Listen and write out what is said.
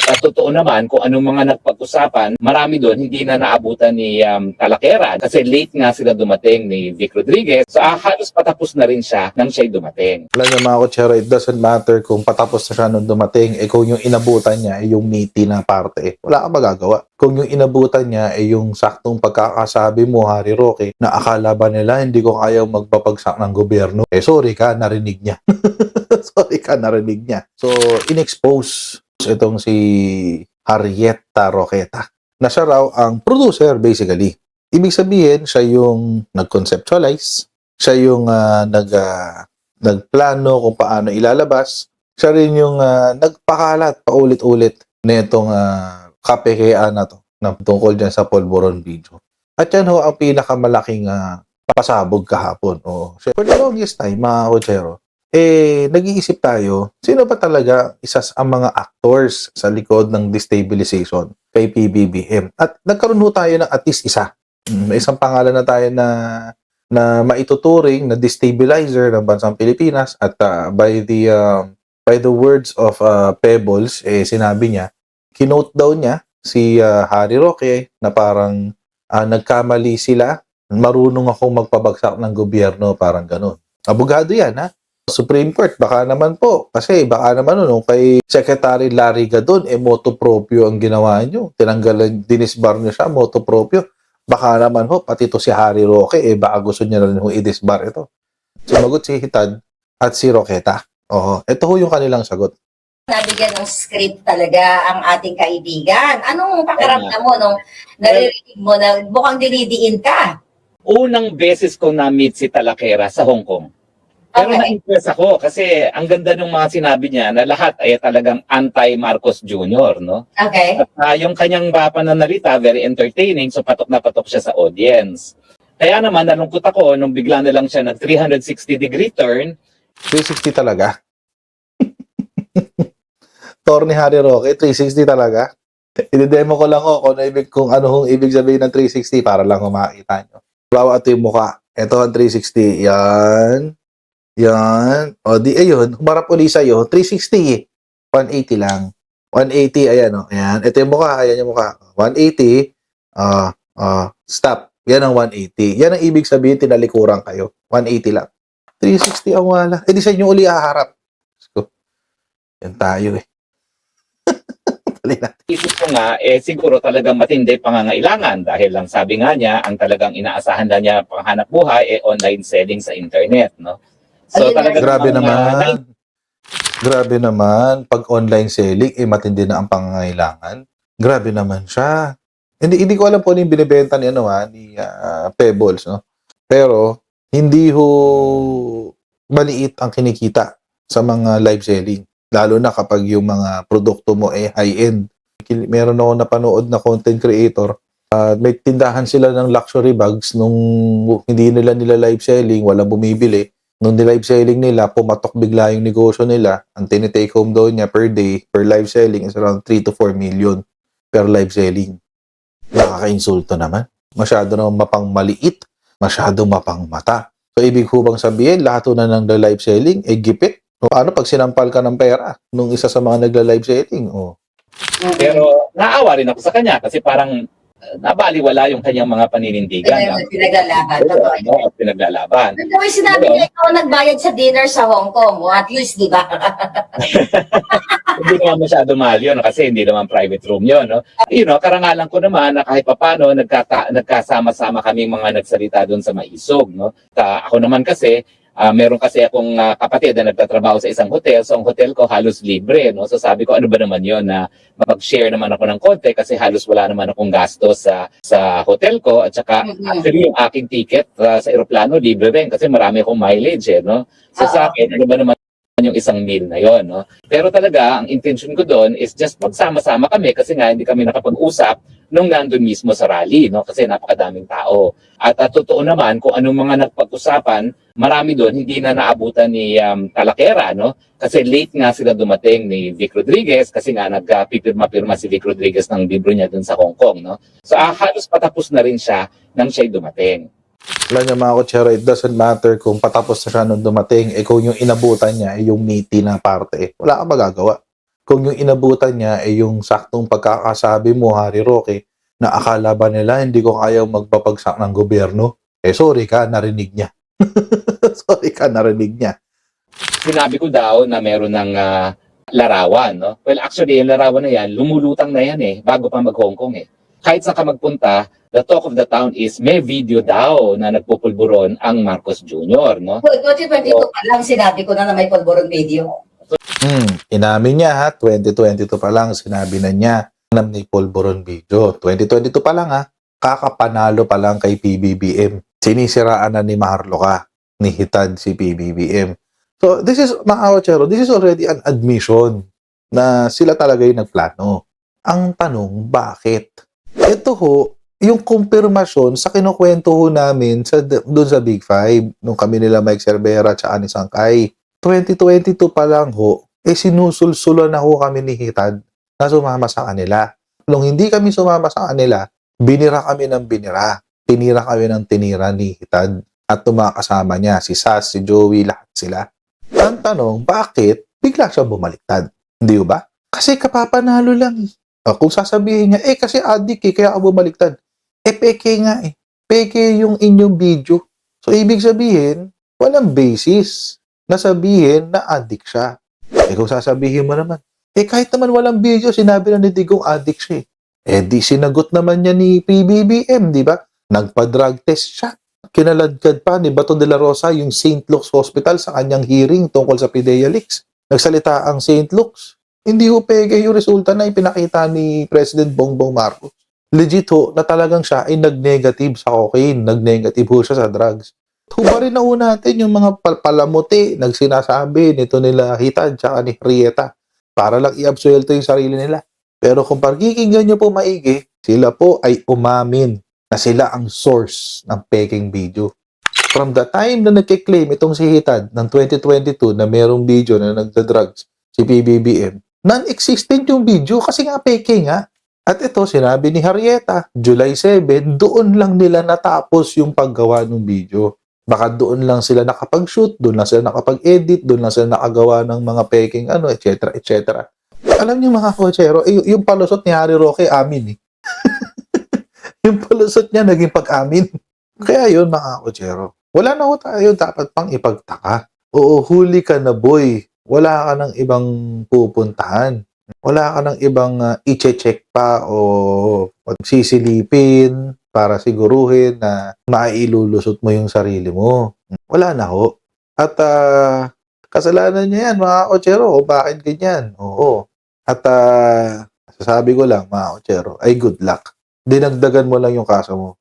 At totoo naman, kung anong mga nagpag-usapan, marami doon hindi na naabutan ni Talakera kasi late nga sila dumating ni Vic Rodriguez. So halos patapos na rin siya nang siya'y dumating. Alam niyo mga kutsero, it doesn't matter kung patapos na siya nung dumating, kung yung inabutan niya ay yung meaty na parte, wala kang magagawa. Kung yung inabutan niya ay yung saktong pagkakasabi mo, Harry Roque, na akala ba nila hindi ko kaya magbabagsak ng gobyerno, sorry ka, narinig niya. Sorry ka, narinig niya. So, in-expose itong si Harrieta Roqueta na siya raw ang producer basically. Ibig sabihin, siya yung nag-conceptualize, siya yung nagplano kung paano ilalabas, siya rin yung nagpakalat paulit-ulit nitong kapekean na to na tungkol dyan sa Polvoron video. At yan ho ang pinakamalaking pasabog kahapon. For the longest time, mga kutsero, nag-iisip tayo, sino ba talaga ang mga actors sa likod ng destabilization kay PBBM? At nagkaroon ho tayo ng at least isa. May isang pangalan na tayo na maituturing na destabilizer ng bansang Pilipinas at by the words of Pebbles, sinabi niya, kinote daw niya si Harry Roque na parang nagkamali sila, marunong akong magpabagsak ng gobyerno, parang ganun. Abogado yan, ha? Supreme Court, baka naman po. Kasi baka naman nung kay Secretary Larry Gadon, motu proprio ang ginawa nyo. Tinanggalan, dinisbar nyo siya, motu proprio. Baka naman ho, pati to si Harry Roque, baka gusto niya na rin i-disbar ito. Sumagot si Hitad at si Roqueta. Ito ho yung kanilang sagot. Nabigyan ng script talaga ang ating kaibigan. Anong pakiramdam mo nung naririnig mo na mukhang dinidiin ka? Unang beses ko na-meet si Talakera sa Hong Kong. Pero na-impress ako kasi ang ganda ng mga sinabi niya na lahat ay talagang anti-Marcos Jr., no? Okay. At yung kanyang pananalita, very entertaining, so patok na patok siya sa audience. Kaya naman, nalungkot ako nung bigla na lang siya nag 360-degree turn. 360 talaga? Tor ni Harry Roque, 360 talaga? I-demo ko lang kung ano hong ibig sabihin ng 360 para lang makita nyo. Bawat yung mukha. Ito ang 360. Yan. Yan. Di ayun. Humarap uli sa'yo. 360. 180 lang. 180. Ayan Ayan. Ito yung mukha. Ayan yung mukha. 180. Stop. Yan ang 180. Yan ang ibig sabihin, tinalikuran kayo. 180 lang. 360 ang wala. Di sa inyo uli haharap. So, yan tayo Isip ko nga, siguro talagang matindi pangangailangan dahil lang sabi nga niya, ang talagang inaasahan na niya panghanap buhay online selling sa internet, no? So talagang grabe naman. Grabe naman. Pag online selling, matindi na ang pangangailangan. Grabe naman siya. Hindi ko alam po yung binibenta ni Pebbles, no? Pero hindi ho maliit ang kinikita sa mga live selling. Lalo na kapag yung mga produkto mo high-end. Meron ako napanood na content creator. May tindahan sila ng luxury bags nung hindi nila live selling, walang bumibili. Nung live selling nila, pumatok bigla yung negosyo nila. Ang tinitake home daw niya per day, per live selling is around 3 to 4 million per live selling. Nakaka-insulto naman. Masyado naman mapang maliit, masyado mapang mata. So, ibig hubang sabihin, lahat na ng live selling, gipit. Paano pag sinampal ka ng pera nung isa sa mga nagla-live selling? Pero naawa rin ako sa kanya kasi parang nabaliwala yung kanyang mga paninindigan. Pinaglalaban. Pinaglalaban. Ito yung sinabi niya, ikaw nagbayad sa dinner sa Hong Kong. At least, di ba? Hindi naman masyado mahal yun kasi hindi naman private room yun. No? Karangalan ko naman na kahit papano nagkasama-sama kaming mga nagsalita doon sa Maisog. No? Ako naman kasi, meron kasi akong kapatid na nagtatrabaho sa isang hotel. So, ang hotel ko halos libre. No? So, sabi ko, ano ba naman yun na mag-share naman ako ng konti kasi halos wala naman akong gasto sa hotel ko. At saka, actually, yung aking ticket sa aeroplano, libre rin kasi marami akong mileage. No? So, sa akin, ano ba naman yung isang meal na yon, no? Pero talaga, ang intention ko doon is just magsama-sama kami kasi nga hindi kami nakapag-usap nung nandun mismo sa rally, no? Kasi napakadaming tao. At totoo naman, kung anong mga nagpag-usapan, marami doon hindi na naabutan ni Talakera, no? Kasi late nga sila dumating ni Vic Rodriguez kasi nga nagpipirma-pirma si Vic Rodriguez ng libro niya doon sa Hong Kong, no? So halos patapos na rin siya nang siya'y dumating. Alam niyo mga kutsero, it doesn't matter kung patapos na siya nung dumating, kung yung inabutan niya ay yung meaty na parte, wala kang magagawa. Kung yung inabutan niya ay yung saktong pagkakasabi mo, Harry Roque, na akala ba nila hindi ko kayang magpapagsak ng gobyerno? Sorry ka, narinig niya. Sorry ka, narinig niya. Sinabi ko daw na meron ng larawan, no? Well, actually, yung larawan na yan, lumulutang na yan bago pa mag-Hong Kong Kahit saan ka magpunta, the talk of the town is may video daw na nagpupulburon ang Marcos Jr., no? 2022 pa lang, sinabi ko na may polborong video. Inamin niya ha, 2022 pa lang, sinabi na niya na may polboron video. 2022 pa lang ha, kakapanalo pa lang kay PBBM. Sinisiraan na ni Maharlika, ni Hitad si PBBM. So, this is, mga Ochero, this is already an admission na sila talaga yung nagplano. Ang tanong, bakit? Ito ho, yung kumpirmasyon sa kinukwento ho namin doon sa Big Five, nung kami nila Mike Cervera at ni Sangkay. 2022 pa lang ho, sinusulsulan na ho kami ni Hitad na sumama sa kanila. Nung hindi kami sumama sa kanila, binira kami ng binira. Tinira kami ng tinira ni Hitad at tumakasama niya, si Sas, si Joey, lahat sila. Ang tanong, bakit bigla siya bumaliktad? Hindi ba? Kasi kapapanalo lang. Kung sasabihin niya, kasi adik kaya ako bumaliktad. Peke nga Peke yung inyong video. So, ibig sabihin, walang basis na sabihin na adik siya. Kung sasabihin mo naman, kahit naman walang video, sinabi na ni Digong adik siya di sinagot naman niya ni PBBM, di ba? Nagpa-drug test siya. Kinaladkad pa ni Bato de la Rosa yung St. Luke's Hospital sa kanyang hearing tungkol sa PIDEA leaks. Nagsalita ang St. Luke's. Hindi ho peke yung resulta na ipinakita ni President Bongbong Marcos. Legit ho na talagang siya ay nag-negative sa cocaine, nag-negative ho siya sa drugs. Hubarin na ho natin yung mga palamuti nagsinasabi nito nila Hitad tsaka ni Rieta para lang i-absuelto yung sarili nila. Pero kung pakikinggan nyo po maigi, sila po ay umamin na sila ang source ng peking video. From the time na nagkiklaim itong si Hitad ng 2022 na merong video na nagda-drugs si PBBM, non-existent yung video kasi nga peke nga. At ito, sinabi ni Harrieta, July 7, doon lang nila natapos yung paggawa ng video. Baka doon lang sila nakapag-shoot, doon lang sila nakapag-edit, doon lang sila nakagawa ng mga peking etc. etc. Alam niyo mga kochero, yung palusot ni Harry Roque, amin yung palusot niya naging pag-amin. Kaya yun mga kochero, wala na ho tayo dapat pang ipagtaka. Oo, huli ka na boy. Wala ka ng ibang pupuntahan. Wala ka ng ibang i-check pa o sisilipin para siguruhin na mailulusot mo yung sarili mo. Wala na ho. At kasalanan niya yan mga kochero. Bakit ganyan? Oo. At sasabi ko lang mga kochero, ay good luck. Dinagdagan mo lang yung kaso mo.